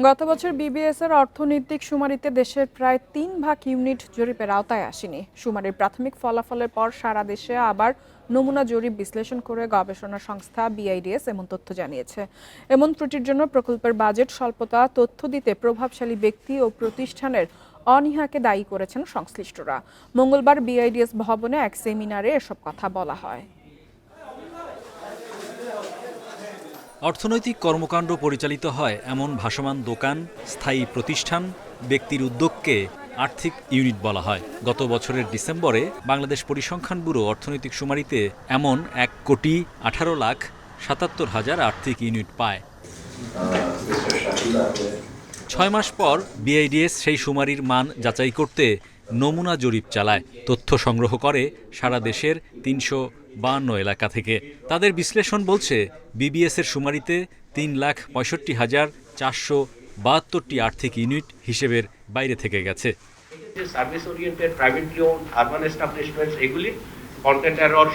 গত বছর বিবিএস এর অর্থনৈতিক শুমারিতে দেশের প্রায় 3 ভাগ ইউনিট জরিপের আওতায় আসেনি। শুমারির প্রাথমিক ফলাফলের পর সারা দেশে আবার নমুনা জরিপ বিশ্লেষণ করে গবেষণা সংস্থা বিআইডিএস এমন তথ্য জানিয়েছে। এমন ত্রুটির জন্য প্রকল্পের বাজেট স্বল্পতা, তথ্য দিতে প্রভাবশালী ব্যক্তি ও প্রতিষ্ঠানের অনীহাকে দায়ী করেছেন সংশ্লিষ্টরা। মঙ্গলবার বিআইডিএস ভবনে এক সেমিনারে এসব কথা বলা হয়। অর্থনৈতিক কর্মকাণ্ড পরিচালিত হয় এমন ভাসমান দোকান, স্থায়ী প্রতিষ্ঠান, ব্যক্তির উদ্যোগকে আর্থিক ইউনিট বলা হয়। গত বছরের ডিসেম্বরে বাংলাদেশ পরিসংখ্যান ব্যুরো অর্থনৈতিক শুমারিতে এমন 1,18,77,000 আর্থিক ইউনিট পায়। 6 মাস পর বিআইডিএস সেই শুমারির মান যাচাই করতে নমুনা জরিপ চালায়। তথ্য সংগ্রহ করে সারা দেশের 352 এলাকা থেকে। তাদের বিশ্লেষণ বলছে, বিবিএস এর শুমারিতে 3,65,472টি আর্থিক ইউনিট হিসেবের বাইরে থেকে গেছে। Service oriented privately owned urban establishments এগুলি কন্টেন্ট এরর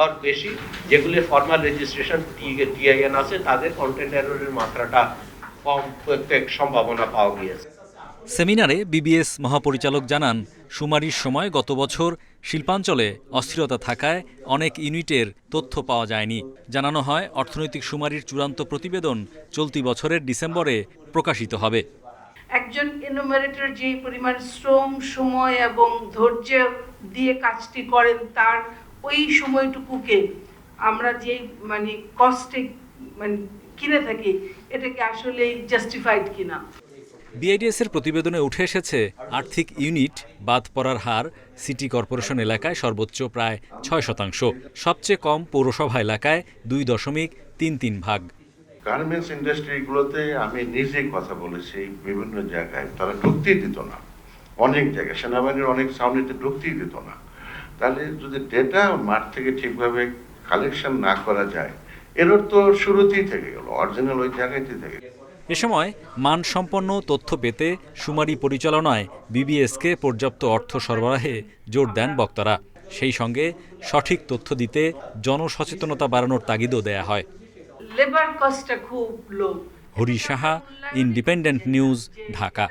আর বেশি, যেগুলি ফর্মাল রেজিস্ট্রেশন টিআইএন আছে তাদের কন্টেন্ট এররের মাত্রাটা কম সম্ভাবনা পাওয়া গিয়েছে। সেমিনারে বিবিএস মহাপরিচালক জানান, শুমারির সময় গত বছর শিল্পাঞ্চলে অস্থিরতা থাকায় অনেক ইউনিটের তথ্য পাওয়া যায়নি। জানানো হয়, অর্থনৈতিক শুমারির চূড়ান্ত প্রতিবেদন চলতি বছরের ডিসেম্বরে প্রকাশিত হবে। একজন এনুমারেটর যে পরিমাণ শ্রম, সময় এবং ধৈর্য দিয়ে কাজটি করেন, তার ওই সময়টুকুকে আমরা যে কস্টে কিনে থাকি, এটাকে আসলে জাস্টিফাইড কিনা। বিআইডিএস এর প্রতিবেদনে উঠে এসেছে, আর্থিক ইউনিট বাদ পড়ার হার সিটি কর্পোরেশন এলাকায় সর্বোচ্চ প্রায় 6%, সবচেয়ে কম পৌরসভা এলাকায় 2.33 ভাগ। গার্মেন্টস ইন্ডাস্ট্রিগুলোতে আমি নিজেই কথা বলেছি, বিভিন্ন জায়গায় তারা ঢুকতেই দিত না। অনেক জায়গায় সেনাবাহিনীর অনেক ছাউনিতে ঢুকতেই দিত না। তাহলে যদি ডেটা মাঠ থেকে ঠিকভাবে কালেকশন না করা যায়, এরর তো শুরুতেই থেকে গেল, অরিজিনাল ওই জায়গাতেই থেকে গেল। এ সময় মানসম্পন্ন তথ্য পেতে শুমারি পরিচালনায় বিবিএসকে পর্যাপ্ত অর্থ সরবরাহে জোর দেন বক্তারা। সেই সঙ্গে সঠিক তথ্য দিতে জনসচেতনতা বাড়ানোর তাগিদও দেয়া হয়। লেবার কস্টটা খুব low. Hari Saha, independent news, Dhaka.